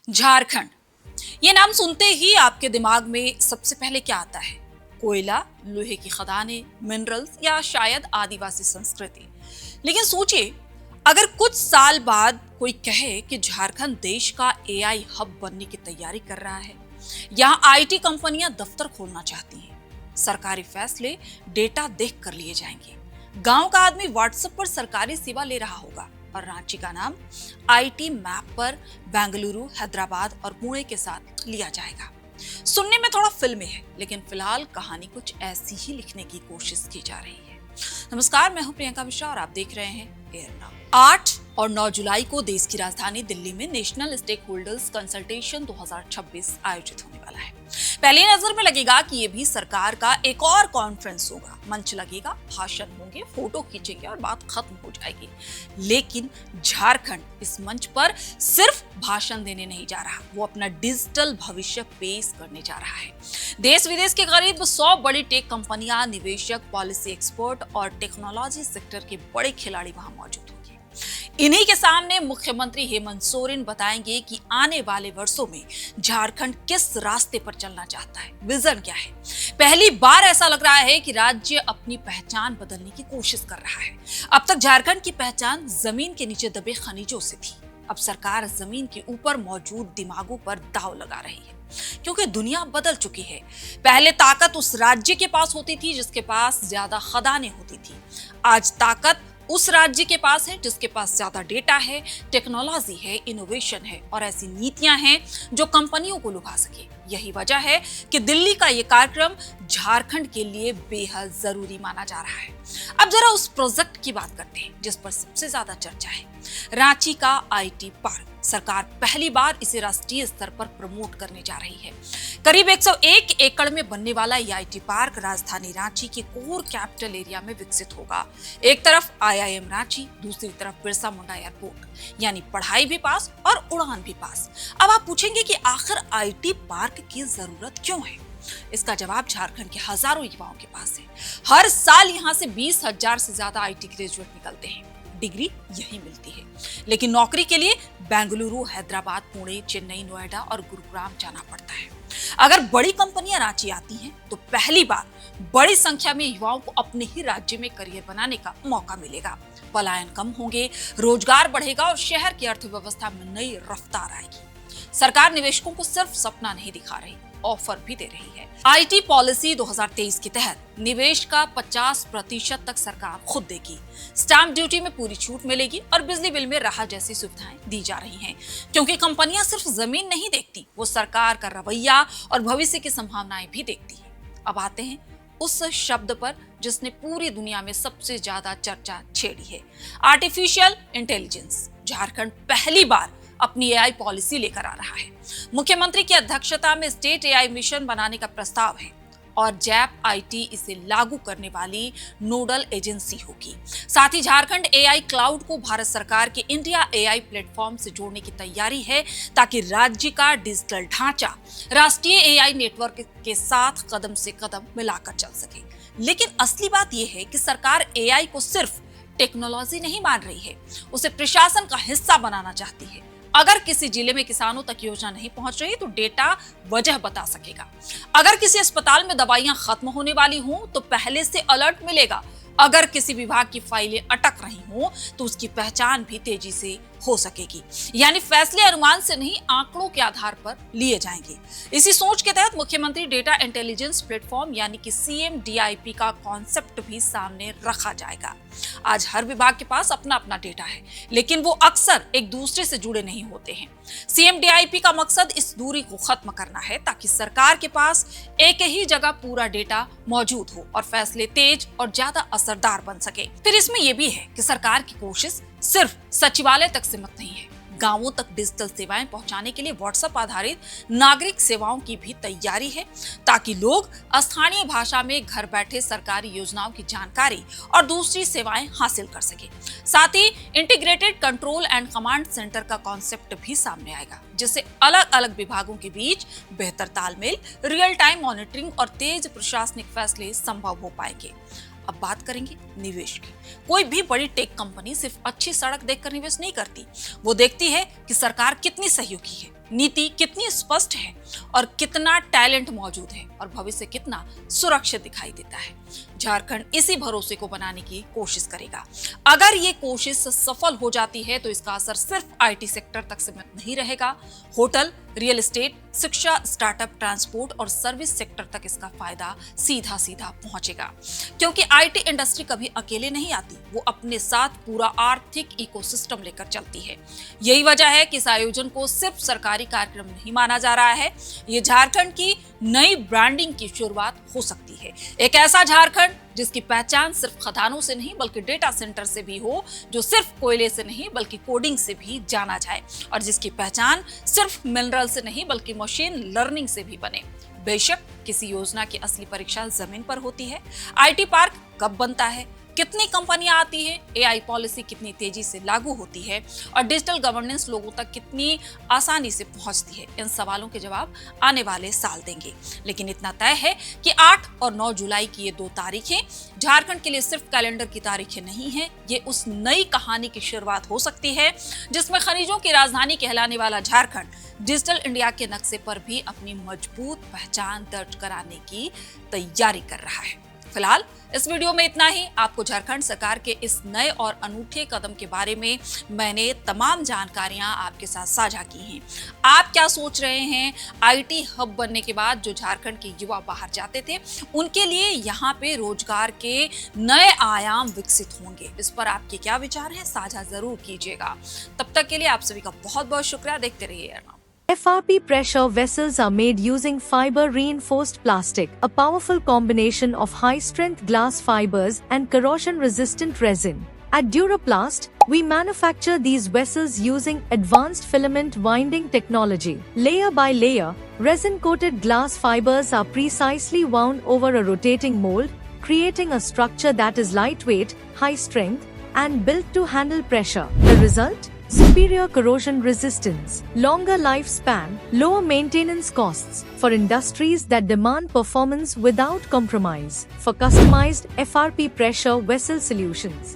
झारखंड, ये नाम सुनते ही आपके दिमाग में सबसे पहले क्या आता है? कोयला, लोहे की खदानें, मिनरल्स या शायद आदिवासी संस्कृति। लेकिन सोचिए, अगर कुछ साल बाद कोई कहे कि झारखंड देश का एआई हब बनने की तैयारी कर रहा है, यहाँ आईटी कंपनियां दफ्तर खोलना चाहती हैं, सरकारी फैसले डेटा देख कर लिए जाएंगे, गांव का आदमी व्हाट्सएप पर सरकारी सेवा ले रहा होगा और रांची का नाम आईटी मैप पर बेंगलुरु, हैदराबाद और पुणे के साथ लिया जाएगा। सुनने में थोड़ा फिल्मी है, लेकिन फिलहाल कहानी कुछ ऐसी ही लिखने की कोशिश की जा रही है। नमस्कार, मैं हूं प्रियंका मिश्रा और आप देख रहे हैं एयर नाउ। 8 और 9 जुलाई को देश की राजधानी दिल्ली में नेशनल स्टेक होल्डर्स कंसल्टेशन 2026 आयोजित होने वाला है। पहली नजर में लगेगा कि ये भी सरकार का एक और कॉन्फ्रेंस होगा। मंच लगेगा, भाषण होंगे, फोटो खींचेंगे और बात खत्म हो जाएगी। लेकिन झारखंड इस मंच पर सिर्फ भाषण देने नहीं जा रहा, वो अपना डिजिटल भविष्य पेश करने जा रहा है। देश विदेश के करीब 100 बड़ी टेक कंपनियां, निवेशक, पॉलिसी एक्सपर्ट और टेक्नोलॉजी सेक्टर के बड़े खिलाड़ी वहां मौजूद होंगे। इन्हीं के सामने मुख्यमंत्री हेमंत सोरेन बताएंगे कि आने वाले वर्षों में झारखंड किस रास्ते पर चलना चाहता है, विजन क्या है। पहली बार ऐसा लग रहा है कि राज्य अपनी पहचान बदलने की कोशिश कर रहा है। अब तक झारखंड की पहचान जमीन के नीचे दबे खनिजों से थी। अब सरकार जमीन के ऊपर मौजूद दिमागों पर दांव लगा रही है, क्योंकि दुनिया बदल चुकी है। पहले ताकत उस राज्य के पास होती थी जिसके पास ज्यादा खदानें होती थी। आज ताकत उस राज्य के पास है जिसके पास ज्यादा डेटा है, टेक्नोलॉजी है, इनोवेशन है और ऐसी नीतियां हैं जो कंपनियों को लुभा सके। यही वजह है कि दिल्ली का ये कार्यक्रम झारखंड के लिए बेहद जरूरी माना जा रहा है। अब जरा उस प्रोजेक्ट की बात करते हैं जिस पर सबसे ज्यादा चर्चा है, रांची का आईटी पार्क। सरकार पहली बार इसे राष्ट्रीय स्तर पर प्रमोट करने जा रही है। करीब 101 एकड़ में बनने वाला ये आईटी पार्क राजधानी रांची के कोर कैपिटल एरिया में विकसित होगा। एक तरफ आईआईएम रांची, दूसरी तरफ बिरसा मुंडा एयरपोर्ट, यानी पढ़ाई भी पास और उड़ान भी पास। अब आप पूछेंगे कि आखिर आईटी पार्क की जरूरत क्यों है? इसका जवाब झारखंड के हजारों युवाओं के पास है। हर साल यहाँ से 20,000 से ज्यादा आईटी ग्रेजुएट निकलते हैं। डिग्री यही मिलती है, लेकिन नौकरी के लिए बेंगलुरु, हैदराबाद, पुणे, चेन्नई, नोएडा और गुरुग्राम जाना पड़ता है। अगर बड़ी कंपनियां रांची आती हैं, तो पहली बार बड़ी संख्या में युवाओं को अपने ही राज्य में करियर बनाने का मौका मिलेगा। पलायन कम होंगे, रोजगार बढ़ेगा और शहर की अर्थव्यवस्था में नई रफ्तार आएगी। सरकार निवेशकों को सिर्फ सपना नहीं दिखा रही, ऑफर भी दे रही है। आईटी पॉलिसी 2023 के तहत निवेश का 50% तक सरकार खुद देगी। स्टैंप ड्यूटी में पूरी छूट मिलेगी और बिजली बिल में राहत जैसी सुविधाएं दी जा रही हैं, क्योंकि कंपनियां सिर्फ जमीन नहीं देखती, वो सरकार का रवैया और भविष्य की संभावनाएं भी देखती है। अब आते हैं उस शब्द पर जिसने पूरी दुनिया में सबसे ज्यादा चर्चा छेड़ी है, आर्टिफिशियल इंटेलिजेंस। झारखंड पहली बार अपनी एआई पॉलिसी लेकर आ रहा है। मुख्यमंत्री की अध्यक्षता में स्टेट एआई मिशन बनाने का प्रस्ताव है और जैप आईटी इसे लागू करने वाली नोडल एजेंसी होगी। साथ ही झारखंड एआई क्लाउड को भारत सरकार के इंडिया एआई प्लेटफॉर्म से जोड़ने की तैयारी है, ताकि राज्य का डिजिटल ढांचा राष्ट्रीय एआई नेटवर्क के साथ कदम से कदम मिलाकर चल सके। लेकिन असली बात यह है कि सरकार एआई को सिर्फ टेक्नोलॉजी नहीं मान रही है, उसे प्रशासन का हिस्सा बनाना चाहती है। अगर किसी जिले में किसानों तक योजना नहीं पहुंच रही, तो डेटा वजह बता सकेगा। अगर किसी अस्पताल में दवाइयां खत्म होने वाली हों, तो पहले से अलर्ट मिलेगा। अगर किसी विभाग की फाइलें अटक रही हों, तो उसकी पहचान भी तेजी से हो सकेगी। यानी फैसले अनुमान से नहीं, आंकड़ों के आधार पर लिए जाएंगे। इसी सोच के तहत मुख्यमंत्री डेटा इंटेलिजेंस प्लेटफॉर्म यानी कि CMDIP का कॉन्सेप्ट भी सामने रखा जाएगा। आज हर विभाग के पास अपना अपना डेटा है, लेकिन वो अक्सर एक दूसरे से जुड़े नहीं होते हैं। CMDIP का मकसद इस दूरी को खत्म करना है, ताकि सरकार के पास एक ही जगह पूरा डेटा मौजूद हो और फैसले तेज और ज्यादा असरदार बन सके। फिर इसमें यह भी है कि सरकार की कोशिश सिर्फ सचिवालय तक सीमित नहीं है। गांवों तक डिजिटल सेवाएं पहुंचाने के लिए व्हाट्सएप आधारित नागरिक सेवाओं की भी तैयारी है, ताकि लोग स्थानीय भाषा में घर बैठे सरकारी योजनाओं की जानकारी और दूसरी सेवाएं हासिल कर सके। साथ ही integrated control and command centre का कॉन्सेप्ट भी सामने आएगा, जिससे अलग अलग विभागों के बीच बेहतर तालमेल, रियल टाइम मॉनिटरिंग और तेज प्रशासनिक फैसले संभव हो पाएंगे। अब बात करेंगे निवेश की। कोई भी बड़ी टेक कंपनी सिर्फ अच्छी सड़क देखकर निवेश नहीं करती, वो देखती है कि सरकार कितनी सहयोगी है, नीति कितनी स्पष्ट है और कितना टैलेंट मौजूद है और भविष्य कितना सुरक्षित दिखाई देता है। झारखंड इसी भरोसे को बनाने की कोशिश करेगा। अगर ये कोशिश सफल हो जाती है तो इसका असर सिर्फ आईटी सेक्टर तक सीमित नहीं रहेगा। होटल, रियल एस्टेट, शिक्षा, स्टार्टअप, ट्रांसपोर्ट और सर्विस सेक्टर तक इसका फायदा सीधा सीधा पहुंचेगा, क्योंकि आईटी इंडस्ट्री कभी अकेले नहीं आती, वो अपने साथ पूरा आर्थिक इकोसिस्टम लेकर चलती है। यही वजह है कि इस आयोजन को सिर्फ सरकारी कार्यक्रम नहीं माना जा रहा है, ये झारखंड की नई ब्रांडिंग की शुरुआत हो सकती है। एक ऐसा झारखंड जिसकी पहचान सिर्फ खदानों से नहीं बल्कि डेटा सेंटर से भी हो, जो सिर्फ कोयले से नहीं बल्कि कोडिंग से भी जाना जाए और जिसकी पहचान सिर्फ मिनरल से नहीं बल्कि मशीन लर्निंग से भी बने। बेशक किसी योजना की असली परीक्षा जमीन पर होती है। आईटी पार्क कब बनता है, कितनी कंपनियां आती हैं, एआई पॉलिसी कितनी तेजी से लागू होती है और डिजिटल गवर्नेंस लोगों तक कितनी आसानी से पहुंचती है, इन सवालों के जवाब आने वाले साल देंगे। लेकिन इतना तय है कि 8 और 9 जुलाई की ये 2 तारीखें झारखंड के लिए सिर्फ कैलेंडर की तारीखें नहीं है, ये उस नई कहानी की शुरुआत हो सकती है जिसमें खनिजों की राजधानी कहलाने वाला झारखंड डिजिटल इंडिया के नक्शे पर भी अपनी मजबूत पहचान दर्ज कराने की तैयारी कर रहा है। फिलहाल इस वीडियो में इतना ही। आपको झारखंड सरकार के इस नए और अनूठे कदम के बारे में मैंने तमाम जानकारियां आपके साथ साझा की हैं। आप क्या सोच रहे हैं? आईटी हब बनने के बाद जो झारखंड के युवा बाहर जाते थे, उनके लिए यहाँ पे रोजगार के नए आयाम विकसित होंगे। इस पर आपके क्या विचार हैं? साझा जरूर कीजिएगा। तब तक के लिए आप सभी का बहुत बहुत शुक्रिया। देखते रहिए। FRP pressure vessels are made using fiber reinforced plastic, a powerful combination of high-strength glass fibers and corrosion-resistant resin. At Duraplast, we manufacture these vessels using advanced filament winding technology. Layer by layer, resin-coated glass fibers are precisely wound over a rotating mold, creating a structure that is lightweight, high-strength, and built to handle pressure. The result? Superior corrosion resistance, longer lifespan, lower maintenance costs for industries that demand performance without compromise. For customized FRP pressure vessel solutions,